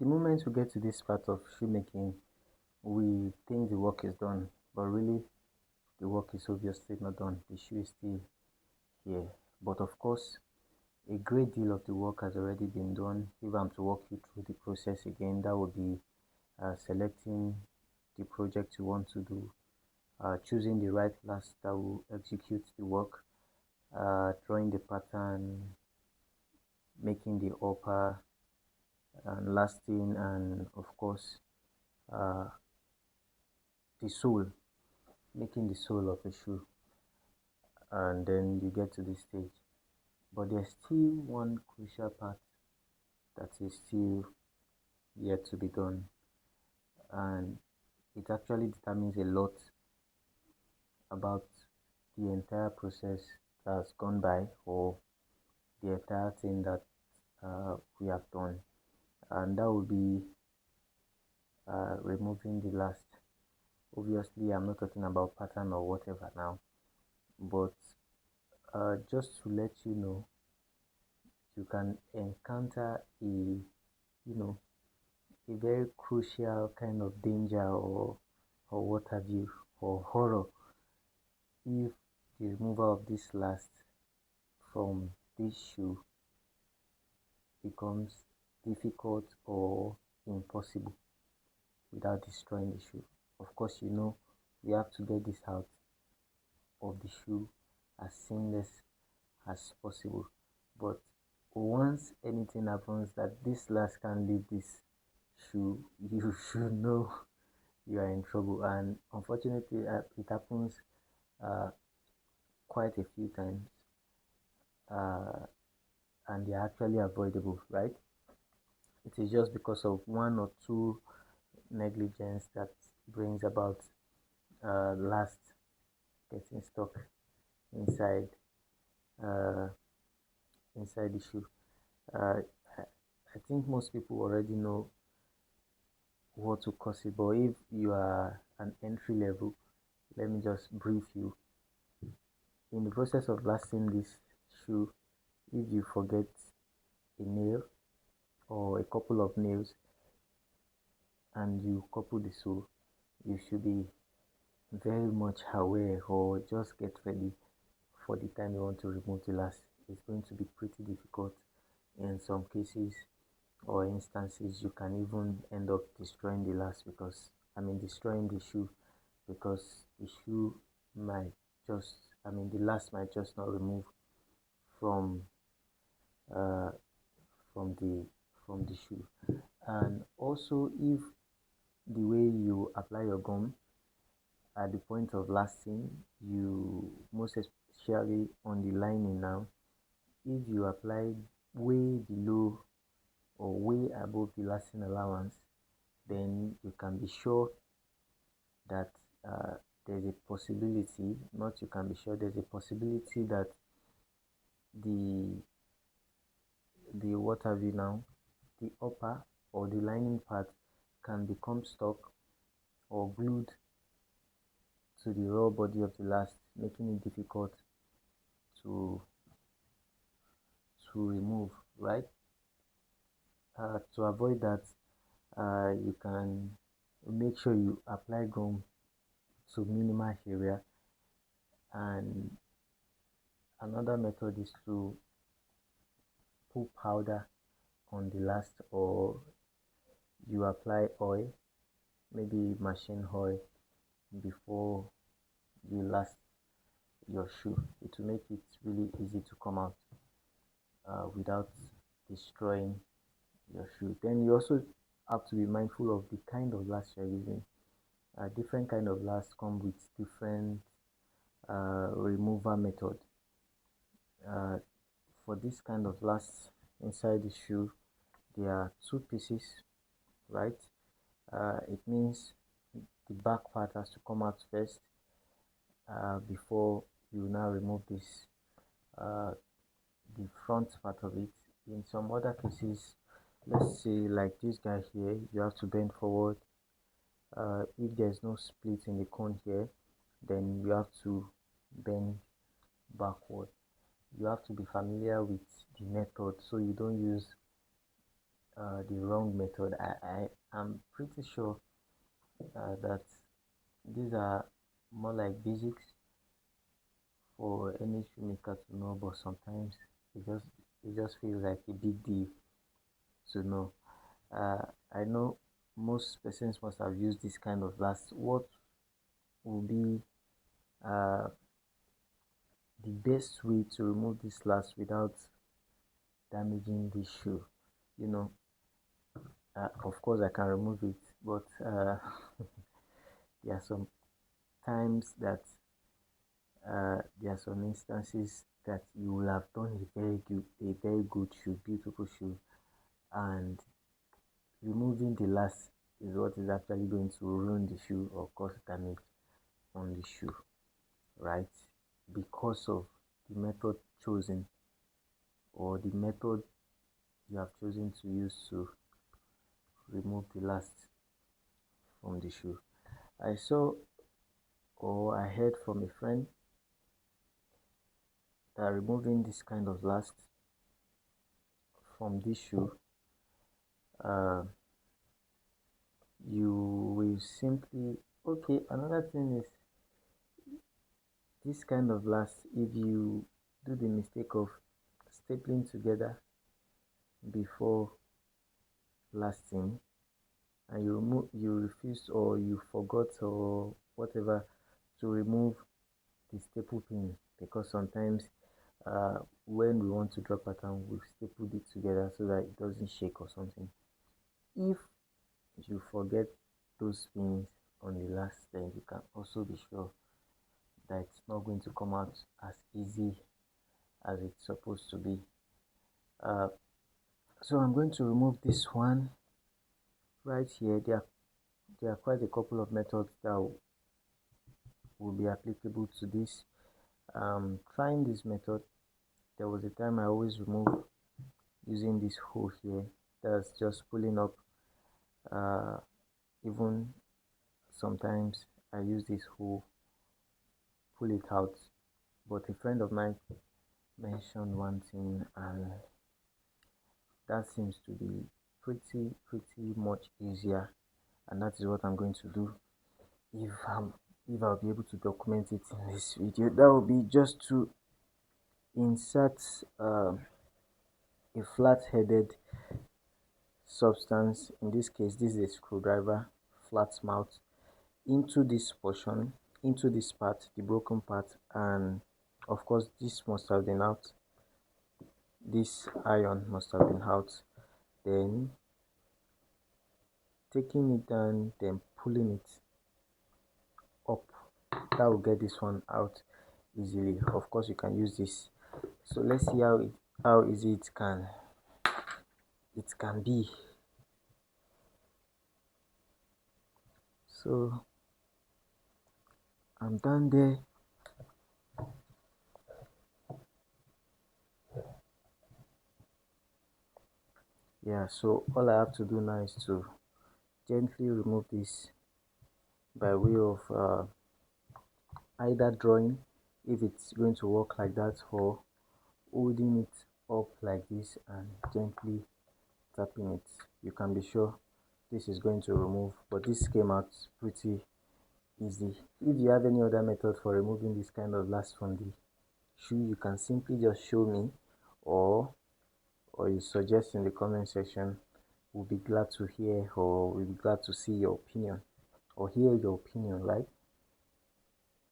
The moment we get to this part of shoemaking, we think the work is done, but really the work is obviously not done. The shoe is still here. But of course, a great deal of the work has already been done. If I'm to walk you through the process again, that would be selecting the project you want to do, choosing the right class that will execute the work, drawing the pattern, making the upper and lasting, and of course, uh, the sole, making the sole of a shoe, and then you get to this stage. But there's still one crucial part that is still yet to be done, and it actually determines a lot about the entire process that has gone by, or the entire thing that we have done, and that will be removing the last. Obviously, I'm not talking about pattern or whatever now, but just to let you know, you can encounter you know, a very crucial kind of danger, or what have you, or horror, if the removal of this last from this shoe becomes difficult or impossible without destroying the shoe. Of course, we have to get this out of the shoe as seamless as possible. But once anything happens that this last can leave this shoe, you should know you are in trouble. And unfortunately, it happens uh, quite a few times, uh, and they are actually avoidable, right? It is just because of one or two negligence that brings about last getting stuck inside uh, inside the shoe. Uh, I, I think most people already know what to cause it, but if you are an entry level, let me just brief you. In the process of lasting this shoe, if you forget a nail or a couple of nails and you couple the sole, you should be very much aware, or just get ready for the time you want to remove the last. It's going to be pretty difficult. In some cases or instances, you can even end up destroying the last, because destroying the shoe, because the shoe might just the last might just not remove from uh, from the shoe. And also, if the way you apply your gum at the point of lasting, you most especially on the lining now, if you apply way below or way above the lasting allowance, then you can be sure that there's a possibility, not you can be sure, there's a possibility that the what have you now, the upper or the lining part can become stuck or glued to the raw body of the last, making it difficult to remove, right? To avoid that, you can make sure you apply gum to minimal area, and another method is to put powder on the last, or you apply oil, maybe machine oil, before you last your shoe. It will make it really easy to come out without destroying your shoe. Then you also have to be mindful of the kind of last you're using. Different kind of last come with different removal method. uh, for this kind of last inside the shoe, there are two pieces, right? It means the back part has to come out first before you now remove this uh, the front part of it. In some other cases, let's say like this guy here, you have to bend forward. If there's no split in the cone here, then you have to bend backward. You have to be familiar with the method, so you don't use the wrong method. I am pretty sure that these are more like basics for any shoemaker to know, but sometimes it just feels like a big deal to know. Uh, I know most persons must have used this kind of last. What will be uh, the best way to remove this last without damaging the shoe? You know, of course I can remove it, but there are some times that there are some instances that you will have done a very good shoe, beautiful shoe, and removing the last is what is actually going to ruin the shoe or cause damage on the shoe, right? Because of the method chosen or the method you have chosen to use to remove the last from the shoe. I saw or I heard from a friend that removing this kind of last from this shoe, uh, you will simply, okay, another thing is this kind of last, if you do the mistake of stapling together before lasting and you refuse or you forgot or whatever to remove the staple pin, because sometimes when we want to draw pattern we stapled it together so that it doesn't shake or something. If you forget those pins on the last, then you can also be sure that it's not going to come out as easy as it's supposed to be. uh, so I'm going to remove this one right here. There are quite a couple of methods that will be applicable to this. Trying this method, there was a time I always remove using this hole here. That's just pulling up. uh, Even sometimes I use this hole, pull it out. But a friend of mine mentioned one thing, and that seems to be pretty much easier, and that is what I'm going to do. if I'm if I'll be able to document it in this video, that will be just to insert a flat-headed substance. In this case, this is a screwdriver, flat mouth, into this portion, into this part, the broken part, and of course this must have been out, this iron must have been out. Then taking it down, then pulling it up, that will get this one out easily. Of course you can use this. So let's see how easy it can be. So I'm done there. Yeah, so all I have to do now is to gently remove this by way of either drawing, if it's going to work like that, or holding it up like this and gently tapping it. You can be sure this is going to remove, but this came out pretty easy. If you have any other method for removing this kind of last from the shoe, you can simply just show me, or you suggest in the comment section. We'll be glad to hear, or we'll be glad to see your opinion or hear your opinion, right?